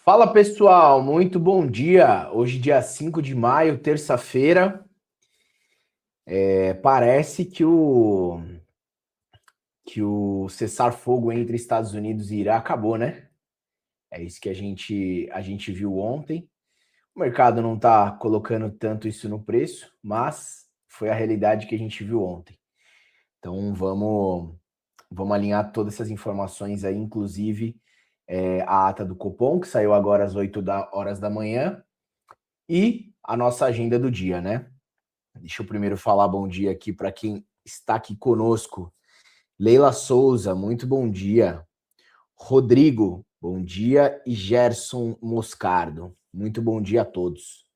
Fala pessoal, muito bom dia. Hoje, dia 5 de maio, terça-feira. Parece que o cessar-fogo entre Estados Unidos e Irã acabou, né? É isso que a gente viu ontem. O mercado não está colocando tanto isso no preço, mas foi a realidade que a gente viu ontem. Então vamos alinhar todas essas informações aí, inclusive a ata do Copom, que saiu agora às 8 horas da manhã, e a nossa agenda do dia, né? Deixa eu primeiro falar bom dia aqui para quem está aqui conosco. Leila Souza, muito bom dia. Rodrigo, bom dia. E Gerson Moscardo, muito bom dia a todos.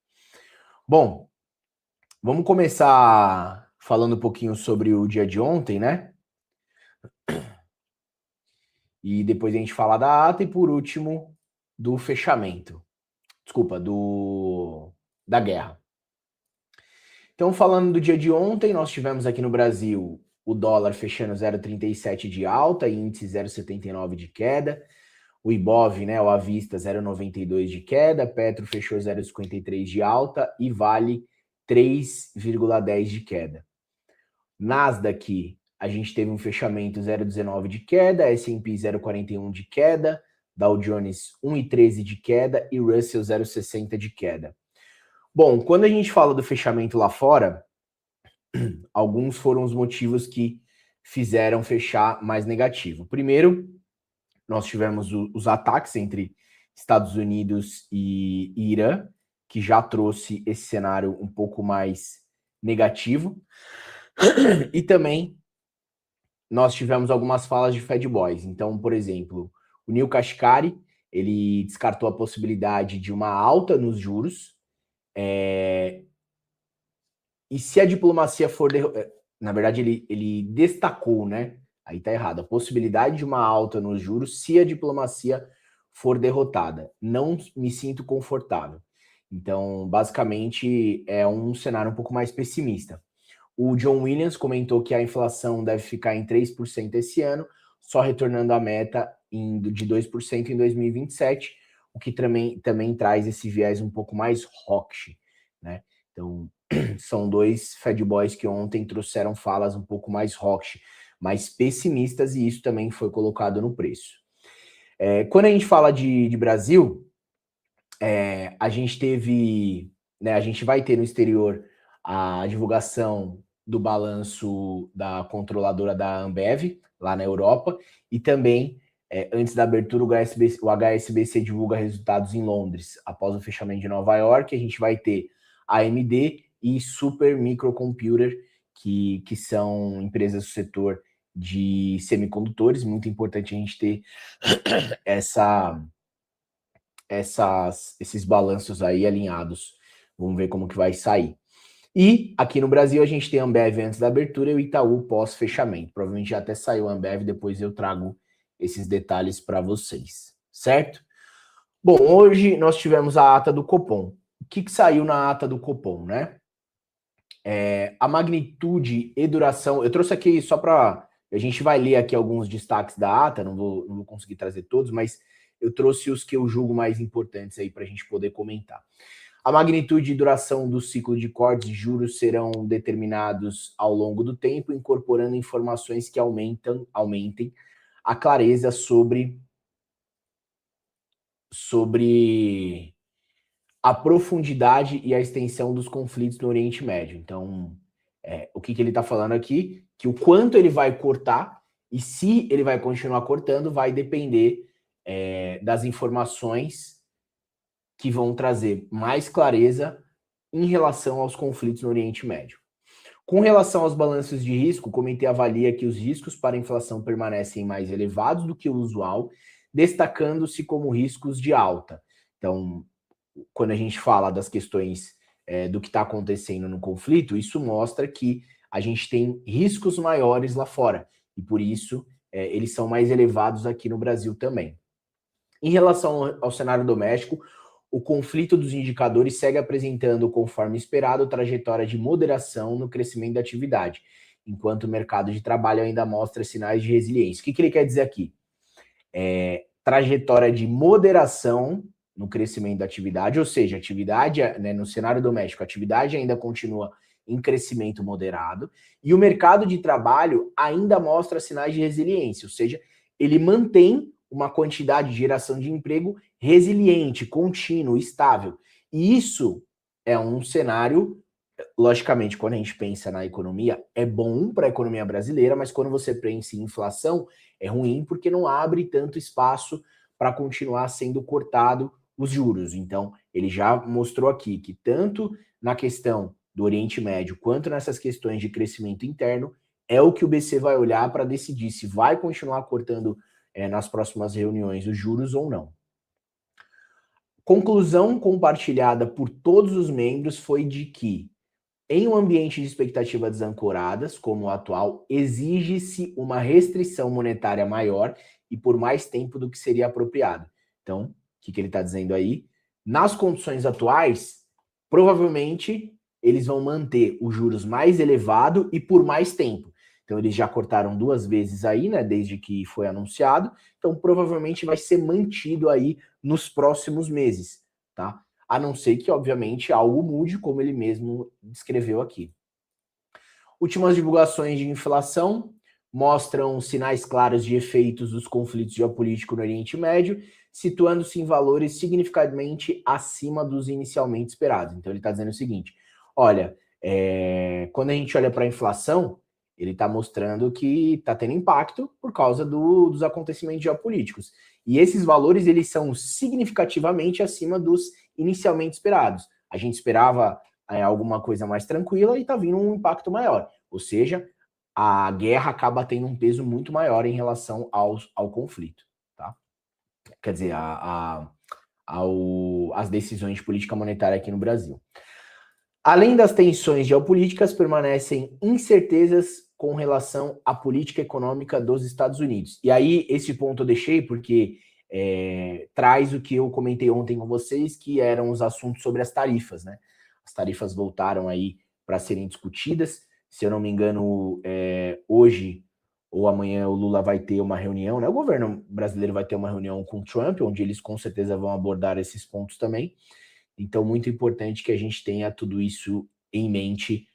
Bom, vamos começar falando um pouquinho sobre o dia de ontem, né? E depois a gente falar da ata e, por último, do fechamento. Desculpa, da guerra. Então, falando do dia de ontem, nós tivemos aqui no Brasil o dólar fechando 0,37 de alta, índice 0,79 de queda, o Ibov, né, o à vista 0,92 de queda, Petro fechou 0,53 de alta e Vale 3,10 de queda. Nasdaq, a gente teve um fechamento 0,19 de queda, S&P 0,41 de queda, Dow Jones 1,13 de queda e Russell 0,60 de queda. Bom, quando a gente fala do fechamento lá fora, alguns foram os motivos que fizeram fechar mais negativo. Primeiro, nós tivemos os ataques entre Estados Unidos e Irã, que já trouxe esse cenário um pouco mais negativo. E também nós tivemos algumas falas de Fed Boys. Então, por exemplo, o Neil Kashkari, ele descartou a possibilidade de uma alta nos juros. E se a diplomacia for... Na verdade, ele destacou, né? Aí tá errado. A possibilidade de uma alta nos juros se a diplomacia for derrotada. Não me sinto confortável. Então, basicamente, é um cenário um pouco mais pessimista. O John Williams comentou que a inflação deve ficar em 3% esse ano, só retornando à meta de 2% em 2027, o que também traz esse viés um pouco mais hawkish, né? Então, são dois Fed Boys que ontem trouxeram falas um pouco mais hawkish, mais pessimistas, e isso também foi colocado no preço. Quando a gente fala de Brasil, a gente teve, né, a gente vai ter no exterior a divulgação do balanço da controladora da Ambev, lá na Europa, e também, antes da abertura, o HSBC divulga resultados em Londres. Após o fechamento de Nova York, a gente vai ter AMD e Super Microcomputer, que são empresas do setor de semicondutores. Muito importante a gente ter esses balanços aí alinhados. Vamos ver como que vai sair. E aqui no Brasil a gente tem a Ambev antes da abertura e o Itaú pós-fechamento. Provavelmente já até saiu a Ambev, depois eu trago esses detalhes para vocês, certo? Bom, hoje nós tivemos a ata do Copom. O que saiu na ata do Copom, né? A magnitude e duração... Eu trouxe aqui só para... A gente vai ler aqui alguns destaques da ata, não vou conseguir trazer todos, mas eu trouxe os que eu julgo mais importantes aí para a gente poder comentar. A magnitude e duração do ciclo de cortes de juros serão determinados ao longo do tempo, incorporando informações que aumentem a clareza sobre a profundidade e a extensão dos conflitos no Oriente Médio. Então, o que ele está falando aqui? Que o quanto ele vai cortar e se ele vai continuar cortando vai depender das informações que vão trazer mais clareza em relação aos conflitos no Oriente Médio. Com relação aos balanços de risco, o comitê avalia que os riscos para a inflação permanecem mais elevados do que o usual, destacando-se como riscos de alta. Então, quando a gente fala das questões do que está acontecendo no conflito, isso mostra que a gente tem riscos maiores lá fora, e por isso eles são mais elevados aqui no Brasil também. Em relação ao cenário doméstico, o conflito dos indicadores segue apresentando, conforme esperado, trajetória de moderação no crescimento da atividade, enquanto o mercado de trabalho ainda mostra sinais de resiliência. O que ele quer dizer aqui? Trajetória de moderação no crescimento da atividade, ou seja, a atividade, né, no cenário doméstico, a atividade ainda continua em crescimento moderado, e o mercado de trabalho ainda mostra sinais de resiliência, ou seja, ele mantém uma quantidade de geração de emprego resiliente, contínuo, estável. E isso é um cenário, logicamente, quando a gente pensa na economia, é bom para a economia brasileira, mas quando você pensa em inflação, é ruim porque não abre tanto espaço para continuar sendo cortado os juros. Então, ele já mostrou aqui que tanto na questão do Oriente Médio quanto nessas questões de crescimento interno, é o que o BC vai olhar para decidir se vai continuar cortando nas próximas reuniões os juros ou não. Conclusão compartilhada por todos os membros foi de que, em um ambiente de expectativas desancoradas, como o atual, exige-se uma restrição monetária maior e por mais tempo do que seria apropriado. Então, o que ele está dizendo aí? Nas condições atuais, provavelmente eles vão manter os juros mais elevado e por mais tempo. Então, eles já cortaram 2 vezes aí, né, desde que foi anunciado. Então, provavelmente vai ser mantido aí nos próximos meses, tá? A não ser que, obviamente, algo mude, como ele mesmo descreveu aqui. Últimas divulgações de inflação mostram sinais claros de efeitos dos conflitos geopolíticos no Oriente Médio, situando-se em valores significativamente acima dos inicialmente esperados. Então, ele está dizendo o seguinte, olha, quando a gente olha para a inflação, ele está mostrando que está tendo impacto por causa dos acontecimentos geopolíticos. E esses valores, eles são significativamente acima dos inicialmente esperados. A gente esperava alguma coisa mais tranquila e está vindo um impacto maior. Ou seja, a guerra acaba tendo um peso muito maior em relação ao conflito. Tá? Quer dizer, as decisões de política monetária aqui no Brasil. Além das tensões geopolíticas, permanecem incertezas com relação à política econômica dos Estados Unidos. E aí, esse ponto eu deixei porque traz o que eu comentei ontem com vocês, que eram os assuntos sobre as tarifas, né? As tarifas voltaram aí para serem discutidas. Se eu não me engano, hoje ou amanhã o Lula vai ter uma reunião, né? O governo brasileiro vai ter uma reunião com o Trump, onde eles com certeza vão abordar esses pontos também. Então, muito importante que a gente tenha tudo isso em mente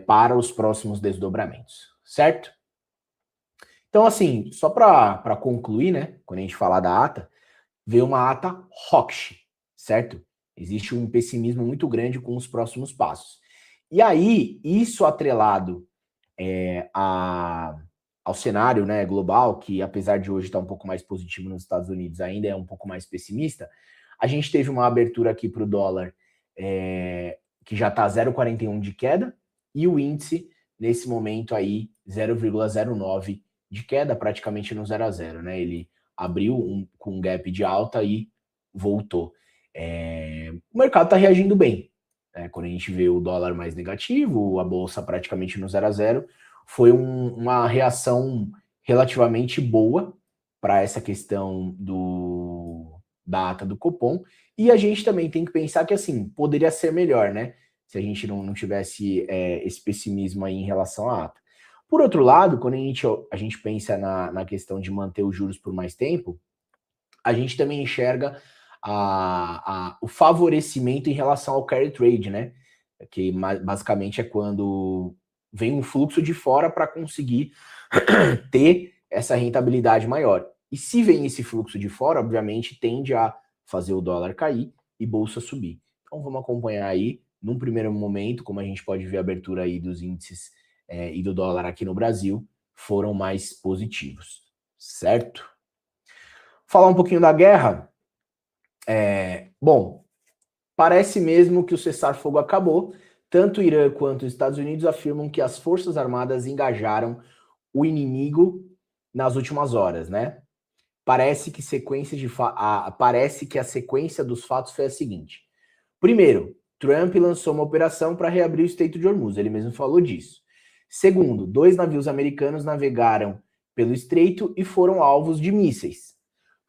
para os próximos desdobramentos, certo? Então, assim, só para concluir, né? Quando a gente falar da ata, veio uma ata hawkish, certo? Existe um pessimismo muito grande com os próximos passos. E aí, isso atrelado ao cenário, né, global, que apesar de hoje estar um pouco mais positivo nos Estados Unidos, ainda é um pouco mais pessimista, a gente teve uma abertura aqui para o dólar que já está 0,41 de queda, e o índice, nesse momento aí, 0,09 de queda, praticamente no 0 a 0, né? Ele abriu com um gap de alta e voltou. O mercado está reagindo bem. Quando a gente vê o dólar mais negativo, a bolsa praticamente no 0 a 0, foi uma reação relativamente boa para essa questão da ata do Copom. E a gente também tem que pensar que, assim, poderia ser melhor, né? Se a gente não tivesse esse pessimismo aí em relação à ata. Por outro lado, quando a gente pensa na questão de manter os juros por mais tempo, a gente também enxerga o favorecimento em relação ao carry trade, né? Que basicamente é quando vem um fluxo de fora para conseguir ter essa rentabilidade maior. E se vem esse fluxo de fora, obviamente tende a fazer o dólar cair e bolsa subir. Então vamos acompanhar aí, num primeiro momento, como a gente pode ver a abertura aí dos índices e do dólar aqui no Brasil, foram mais positivos, certo? Falar um pouquinho da guerra. Bom, parece mesmo que o cessar-fogo acabou. Tanto o Irã quanto os Estados Unidos afirmam que as forças armadas engajaram o inimigo nas últimas horas, né? Parece que a sequência dos fatos foi a seguinte. Primeiro, Trump lançou uma operação para reabrir o Estreito de Hormuz, ele mesmo falou disso. Segundo, 2 navios americanos navegaram pelo estreito e foram alvos de mísseis.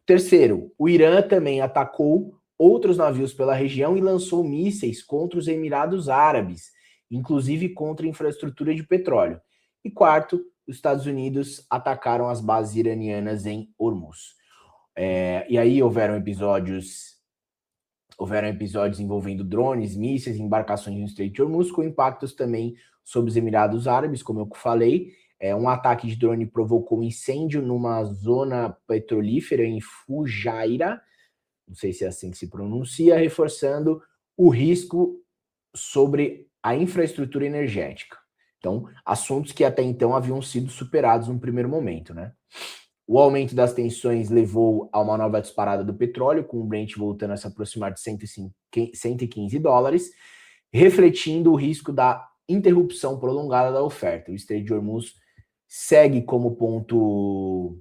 Terceiro, o Irã também atacou outros navios pela região e lançou mísseis contra os Emirados Árabes, inclusive contra a infraestrutura de petróleo. E quarto, os Estados Unidos atacaram as bases iranianas em Hormuz. E aí houveram episódios Houveram episódios envolvendo drones, mísseis, embarcações no Estreito de Hormuz, com impactos também sobre os Emirados Árabes, como eu falei. Um ataque de drone provocou incêndio numa zona petrolífera em Fujairah, não sei se é assim que se pronuncia, reforçando o risco sobre a infraestrutura energética. Então, assuntos que até então haviam sido superados no primeiro momento, né? O aumento das tensões levou a uma nova disparada do petróleo, com o Brent voltando a se aproximar de 115 dólares, refletindo o risco da interrupção prolongada da oferta. O Estreito de Hormuz segue como ponto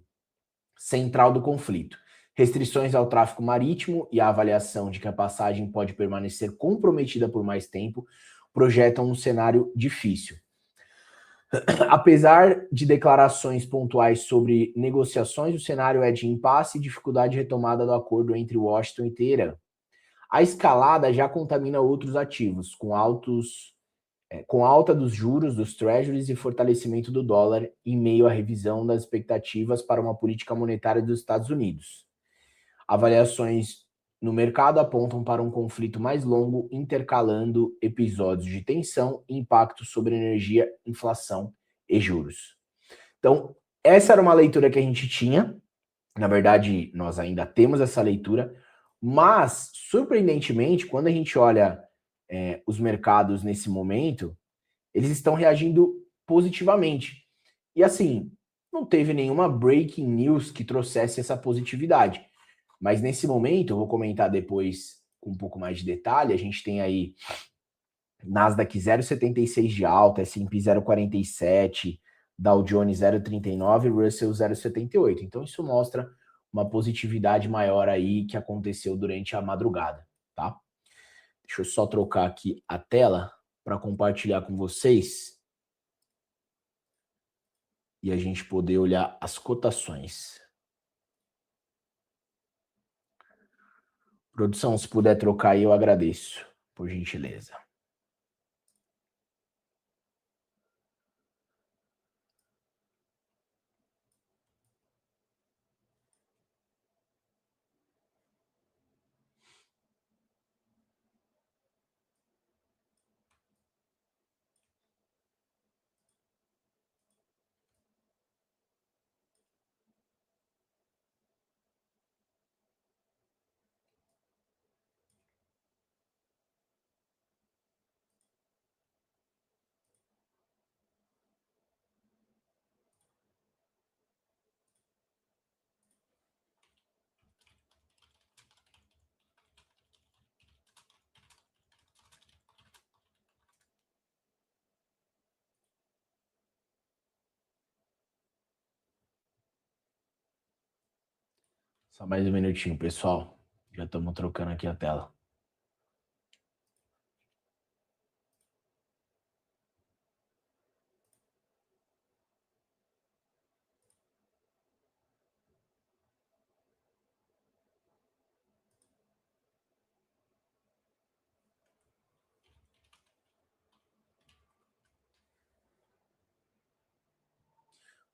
central do conflito. Restrições ao tráfego marítimo e a avaliação de que a passagem pode permanecer comprometida por mais tempo projetam um cenário difícil. Apesar de declarações pontuais sobre negociações, o cenário é de impasse e dificuldade de retomada do acordo entre Washington e Teherã. A escalada já contamina outros ativos, com alta dos juros dos treasuries e fortalecimento do dólar em meio à revisão das expectativas para uma política monetária dos Estados Unidos. Avaliações no mercado apontam para um conflito mais longo, intercalando episódios de tensão e impactos sobre energia, inflação e juros. Então, essa era uma leitura que a gente tinha. Na verdade, nós ainda temos essa leitura, mas, surpreendentemente, quando a gente olha os mercados nesse momento, eles estão reagindo positivamente. E assim, não teve nenhuma breaking news que trouxesse essa positividade. Mas nesse momento, eu vou comentar depois com um pouco mais de detalhe, a gente tem aí Nasdaq 0,76 de alta, S&P 0,47, Dow Jones 0,39 e Russell 0,78. Então isso mostra uma positividade maior aí que aconteceu durante a madrugada, tá? Deixa eu só trocar aqui a tela para compartilhar com vocês e a gente poder olhar as cotações. Produção, se puder trocar aí, eu agradeço, por gentileza. Só mais um minutinho, pessoal. Já estamos trocando aqui a tela.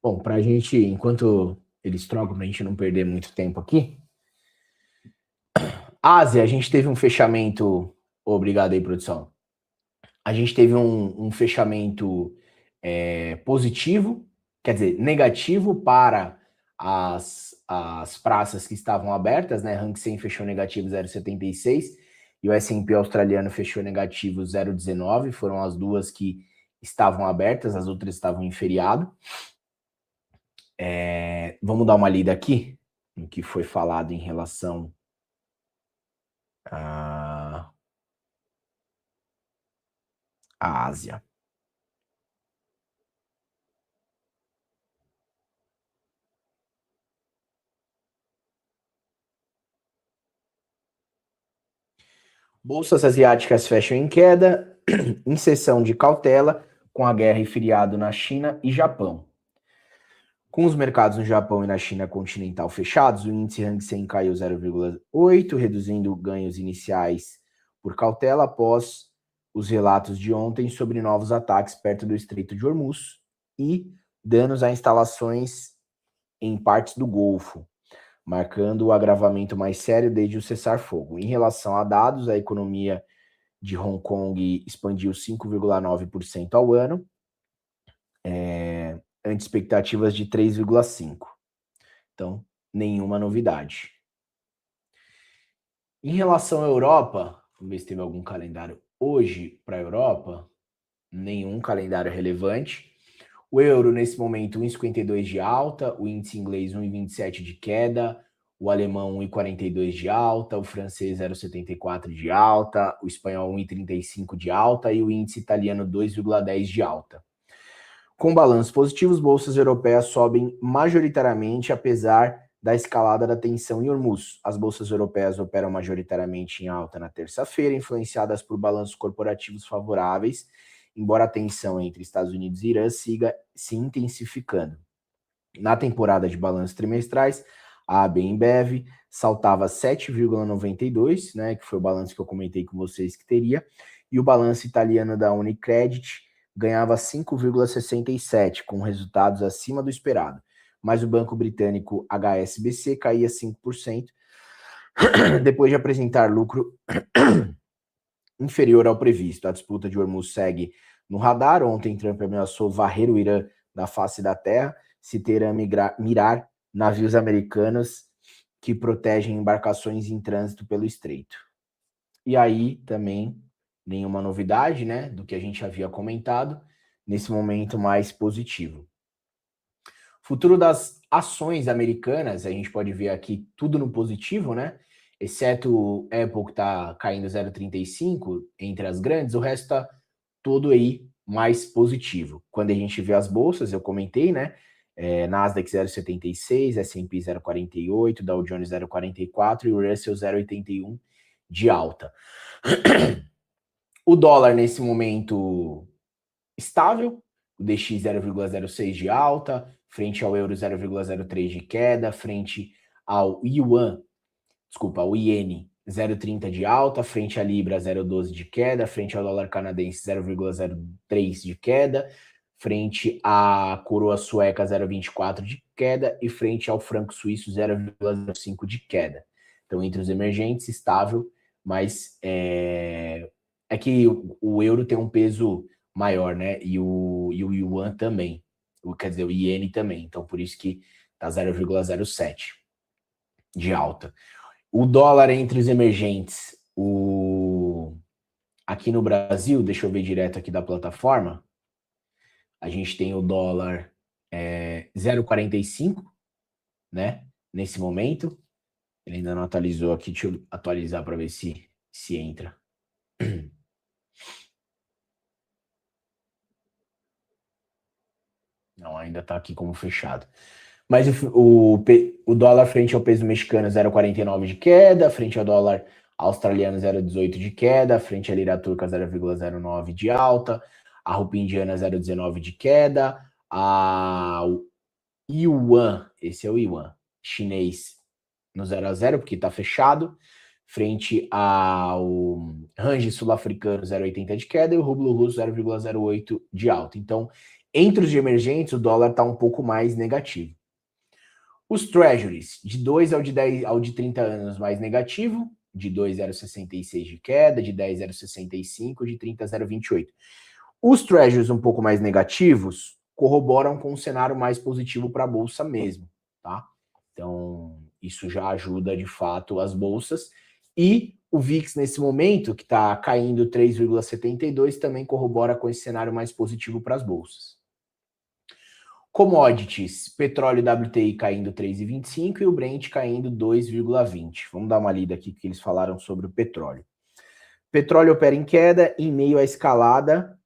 Bom, para a gente, enquanto eles trocam, para a gente não perder muito tempo aqui. Ásia, a gente teve um fechamento. Obrigado aí, produção. A gente teve um fechamento positivo, quer dizer, negativo para as praças que estavam abertas, né? Hang Seng fechou negativo 0,76 e o S&P australiano fechou negativo 0,19. Foram as duas que estavam abertas, as outras estavam em feriado. Vamos dar uma lida aqui no que foi falado em relação à Ásia. Bolsas asiáticas fecham em queda, em sessão de cautela, com a guerra e feriado na China e Japão. Com os mercados no Japão e na China continental fechados, o índice Hang Seng caiu 0,8, reduzindo ganhos iniciais por cautela após os relatos de ontem sobre novos ataques perto do Estreito de Hormuz e danos a instalações em partes do Golfo. marcando o agravamento mais sério desde o cessar-fogo. Em relação a dados, a economia de Hong Kong expandiu 5,9% ao ano, ante expectativas de 3,5%. Então, nenhuma novidade. Em relação à Europa, vamos ver se teve algum calendário hoje para a Europa. Nenhum calendário relevante. O euro, nesse momento, 1,52 de alta, o índice inglês 1,27 de queda, o alemão 1,42 de alta, o francês 0,74 de alta, o espanhol 1,35 de alta e o índice italiano 2,10 de alta. Com balanços positivos, bolsas europeias sobem majoritariamente, apesar da escalada da tensão em Hormuz. As bolsas europeias operam majoritariamente em alta na terça-feira, influenciadas por balanços corporativos favoráveis, embora a tensão entre Estados Unidos e Irã siga se intensificando. Na temporada de balanços trimestrais, a AB InBev saltava 7,92, né, que foi o balanço que eu comentei com vocês que teria, e o balanço italiano da Unicredit ganhava 5,67, com resultados acima do esperado. Mas o banco britânico HSBC caía 5%, depois de apresentar lucro inferior ao previsto. A disputa de Hormuz segue no radar. Ontem, Trump ameaçou varrer o Irã da face da terra, se Teherã mirar navios americanos que protegem embarcações em trânsito pelo estreito. E aí, também, nenhuma novidade, né, do que a gente havia comentado, nesse momento mais positivo. Futuro das ações americanas, a gente pode ver aqui tudo no positivo, né? Exceto o Apple, que está caindo 0,35 entre as grandes, o resto está todo aí mais positivo. Quando a gente vê as bolsas, eu comentei, né? Nasdaq 0,76, S&P 0,48, Dow Jones 0,44 e o Russell 0,81 de alta. O dólar, nesse momento, estável, o DX 0,06 de alta, frente ao euro 0,03 de queda, frente ao Yuan, ao Iene 0,30 de alta, frente à Libra 0,12 de queda, frente ao dólar canadense 0,03 de queda, frente à coroa sueca 0,24 de queda e frente ao franco suíço 0,05 de queda. Então, entre os emergentes, estável, mas é que o euro tem um peso maior, né? E o Yuan também. Quer dizer, o Iene também. Então, por isso que tá 0,07 de alta. O dólar entre os emergentes, aqui no Brasil, deixa eu ver direto aqui da plataforma, a gente tem o dólar 0,45, né? Nesse momento. Ele ainda não atualizou aqui, deixa eu atualizar para ver se entra. Não, ainda está aqui como fechado. Mas o dólar frente ao peso mexicano 0,49 de queda, frente ao dólar australiano 0,18 de queda, frente à lira turca 0,09 de alta, a rupia indiana 0,19 de queda, o Yuan, esse é o Yuan, chinês no 0 a 0, porque está fechado, frente ao Rand sul-africano 0,80 de queda e o rublo russo 0,08 de alta. Então, entre os emergentes, o dólar está um pouco mais negativo. Os treasuries, de 2 ao de 30 anos mais negativo, de 2,066 de queda, de 10,065, de 30,028. Os treasuries um pouco mais negativos corroboram com um cenário mais positivo para a bolsa mesmo, tá? Então, isso já ajuda de fato as bolsas. E o VIX nesse momento, que está caindo 3,72, também corrobora com esse cenário mais positivo para as bolsas. Commodities, petróleo WTI caindo 3,25 e o Brent caindo 2,20. Vamos dar uma lida aqui que eles falaram sobre o petróleo. Petróleo opera em queda em meio à escalada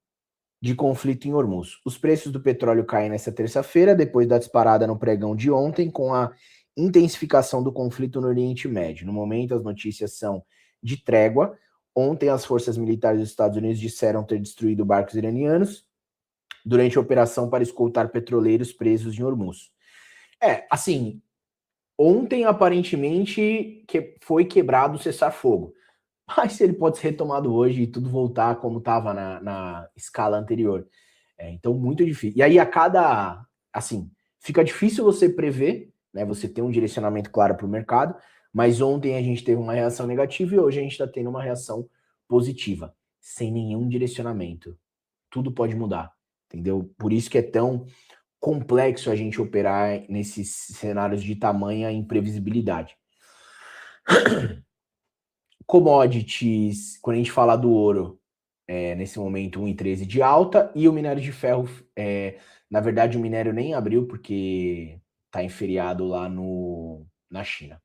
de conflito em Hormuz. Os preços do petróleo caem nesta terça-feira, depois da disparada no pregão de ontem, com a intensificação do conflito no Oriente Médio. No momento, as notícias são de trégua. Ontem, as forças militares dos Estados Unidos disseram ter destruído barcos iranianos durante a operação para escoltar petroleiros presos em Hormuz. Assim, ontem aparentemente foi quebrado o cessar-fogo, mas ele pode ser retomado hoje e tudo voltar como estava na escala anterior. Então, muito difícil. E aí, fica difícil você prever né? Você tem um direcionamento claro para o mercado, mas ontem a gente teve uma reação negativa e hoje a gente está tendo uma reação positiva, sem nenhum direcionamento. Tudo pode mudar, entendeu? Por isso que é tão complexo a gente operar nesses cenários de tamanha imprevisibilidade. Commodities, quando a gente fala do ouro, nesse momento 1,13 de alta, e o minério de ferro, na verdade o minério nem abriu porque está em feriado lá na China.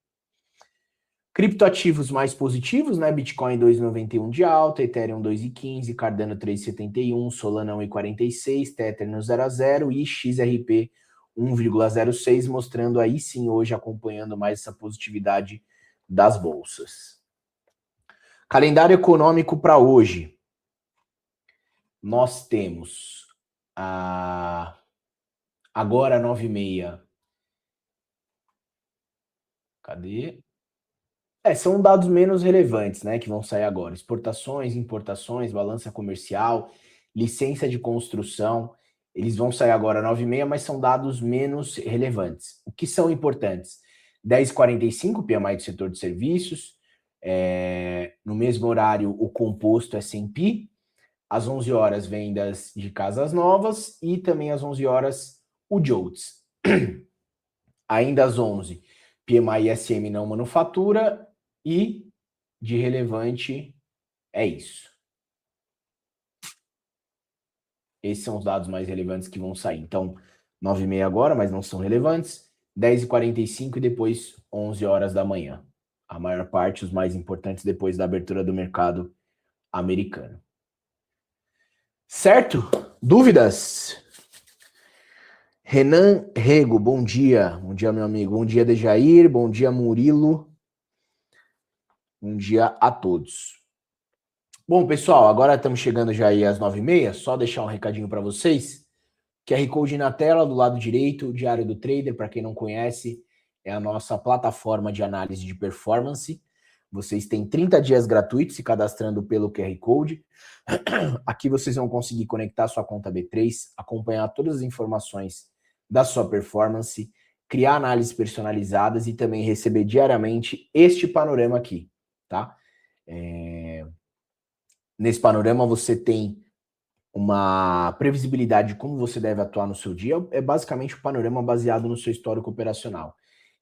Criptoativos mais positivos, né? Bitcoin 2,91 de alta, Ethereum 2,15, Cardano 3,71, Solana 1,46, Tether no 0 a 0 e XRP 1,06, mostrando aí sim hoje acompanhando mais essa positividade das bolsas. Calendário econômico para hoje. Nós temos agora 9h30. Cadê? São dados menos relevantes, né, que vão sair agora. Exportações, importações, balança comercial, licença de construção. Eles vão sair agora 9h30, mas são dados menos relevantes. O que são importantes? 10h45, PMI do setor de serviços. No mesmo horário, o composto S&P. Às 11 horas, vendas de casas novas. E também às 11 horas, o JOLTS. Ainda às 11, PMI SM não manufatura. E de relevante é isso. Esses são os dados mais relevantes que vão sair. Então, 9h30 agora, mas não são relevantes. 10h45 e depois 11 horas da manhã. A maior parte, os mais importantes, depois da abertura do mercado americano. Certo? Dúvidas? Renan Rego, bom dia. Bom dia, meu amigo. Bom dia, Dejair. Bom dia, Murilo. Bom dia a todos. Bom, pessoal, agora estamos chegando já aí às 9h30. Só deixar um recadinho para vocês. QR Code na tela, do lado direito, o Diário do Trader, para quem não conhece, é a nossa plataforma de análise de performance. Vocês têm 30 dias gratuitos se cadastrando pelo QR Code. Aqui vocês vão conseguir conectar sua conta B3, acompanhar todas as informações da sua performance, criar análises personalizadas e também receber diariamente este panorama aqui, tá? Nesse panorama você tem uma previsibilidade de como você deve atuar no seu dia. É basicamente o panorama baseado no seu histórico operacional.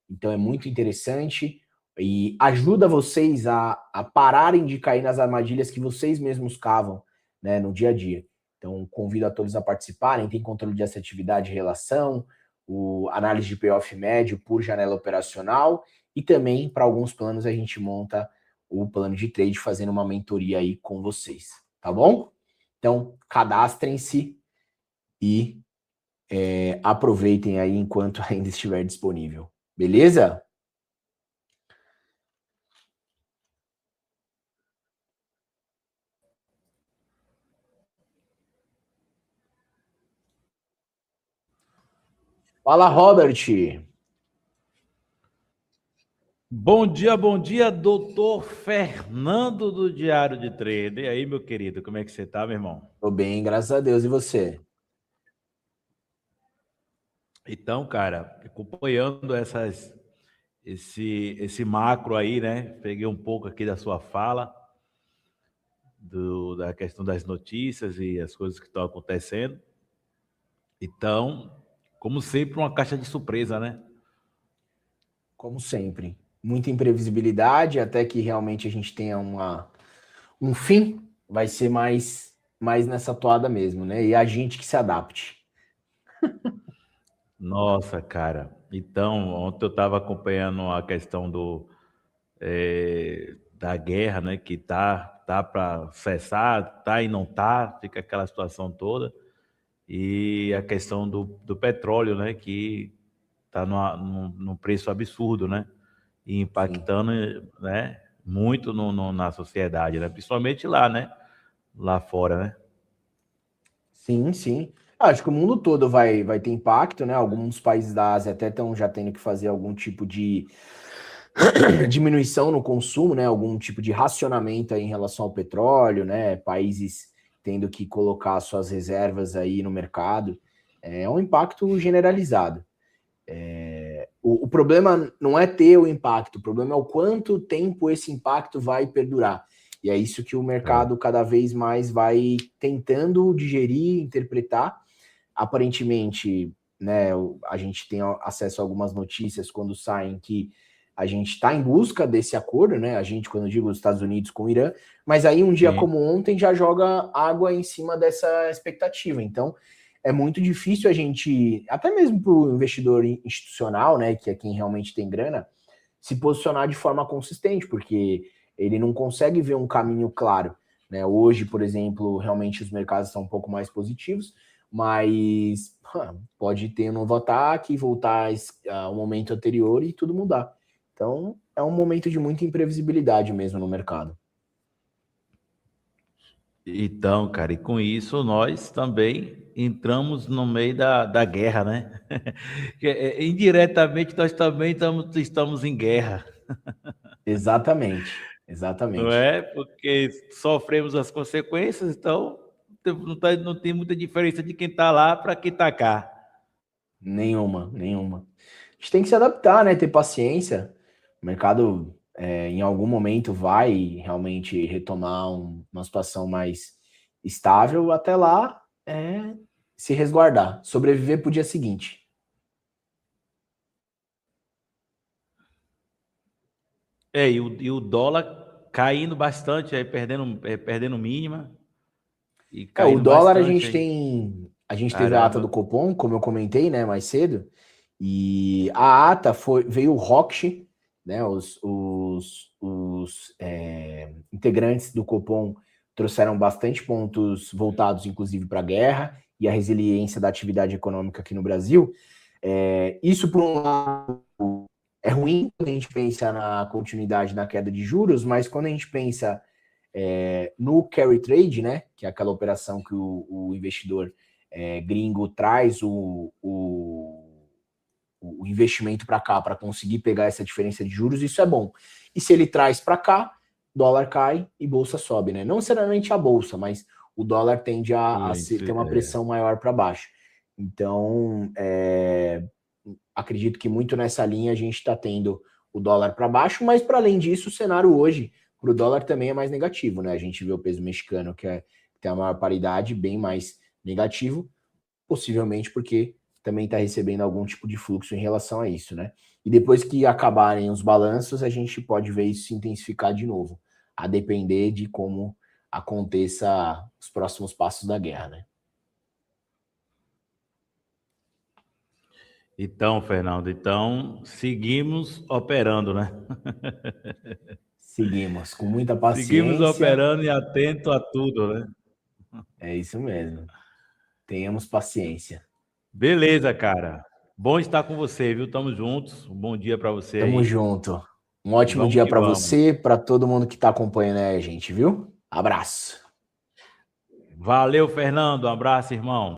Então é muito interessante e ajuda vocês a pararem de cair nas armadilhas que vocês mesmos cavam, né, no dia a dia. Então convido a todos a participarem. Tem controle de assertividade e relação, análise de payoff médio por janela operacional e também para alguns planos a gente monta o plano de trade fazendo uma mentoria aí com vocês, tá bom? Então, cadastrem-se e aproveitem aí enquanto ainda estiver disponível. Beleza? Fala, Robert. Bom dia, doutor Fernando do Diário de Trader. E aí, meu querido, como é que você tá, meu irmão? Tô bem, graças a Deus. E você? Então, cara, acompanhando esse macro aí, né? Peguei um pouco aqui da sua fala, da questão das notícias e as coisas que estão acontecendo. Então, como sempre, uma caixa de surpresa, né? Como sempre. Muita imprevisibilidade, até que realmente a gente tenha um fim, vai ser mais nessa toada mesmo, né? E a gente que se adapte. Nossa, cara. Então, ontem eu estava acompanhando a questão da guerra, né? Que tá para cessar, tá e não tá, fica aquela situação toda. E a questão do petróleo, né? Que tá num preço absurdo, né? E Sim, impactando, né? Muito na sociedade, né? Principalmente lá, né? Lá fora, né? sim. Sim. Acho que o mundo todo vai ter impacto, né? Alguns países da Ásia até estão já tendo que fazer algum tipo de diminuição no consumo, né? Algum tipo de racionamento aí em relação ao petróleo, né? Países tendo que colocar suas reservas aí no mercado. É um impacto generalizado. O problema não é ter o impacto, o problema é o quanto tempo esse impacto vai perdurar. E é isso que o mercado cada vez mais vai tentando digerir, interpretar. Aparentemente, né, a gente tem acesso a algumas notícias quando saem que a gente está em busca desse acordo, né? A gente, quando eu digo os Estados Unidos com o Irã, mas aí um dia como ontem já joga água em cima dessa expectativa. Então, é muito difícil a gente, até mesmo para o investidor institucional, né, que é quem realmente tem grana, se posicionar de forma consistente, porque ele não consegue ver um caminho claro, né? Hoje, por exemplo, realmente os mercados estão um pouco mais positivos, mas pode ter um novo ataque, voltar ao momento anterior e tudo mudar. Então, é um momento de muita imprevisibilidade mesmo no mercado. Então, cara, e com isso nós também entramos no meio da guerra, né? Indiretamente nós também estamos em guerra. Exatamente, Não exatamente. é? Porque sofremos as consequências, então não tem muita diferença de quem está lá para quem está cá. Nenhuma, nenhuma. A gente tem que se adaptar, né? Ter paciência. O mercado, em algum momento, vai realmente retomar uma situação mais estável. Até lá, se resguardar, sobreviver para o dia seguinte. E o dólar caindo bastante, aí perdendo mínima e O caindo dólar bastante aí. a gente teve a ata do Caramba. Copom, como eu comentei, né, mais cedo, e a ata veio o Rocht, né, os integrantes do Copom trouxeram bastante pontos voltados, inclusive, para a guerra e a resiliência da atividade econômica aqui no Brasil. Isso, por um lado, é ruim quando a gente pensa na continuidade na queda de juros, mas quando a gente pensa no carry trade, né, que é aquela operação que o investidor gringo traz o investimento para cá para conseguir pegar essa diferença de juros, isso é bom. E se ele traz para cá, dólar cai e bolsa sobe, né? Não necessariamente a bolsa, mas o dólar tende a ter uma pressão maior para baixo. Então, acredito que muito nessa linha a gente está tendo o dólar para baixo, mas para além disso, o cenário hoje para o dólar também é mais negativo, né? A gente vê o peso mexicano, que tem a maior paridade, bem mais negativo, possivelmente porque também está recebendo algum tipo de fluxo em relação a isso, né? E depois que acabarem os balanços, a gente pode ver isso se intensificar de novo, a depender de como aconteça os próximos passos da guerra, né? Então, Fernando, seguimos operando, né? Seguimos com muita Seguimos paciência. operando e atento a tudo, né? É isso mesmo. Tenhamos paciência. Beleza, cara. Bom estar com você, viu? Tamo juntos. Um bom dia para você Tamo aí. junto. Um E ótimo vamos dia que para vamos. você, para todo mundo que está acompanhando aí a gente, viu? Abraço. Valeu, Fernando. Um abraço, irmão.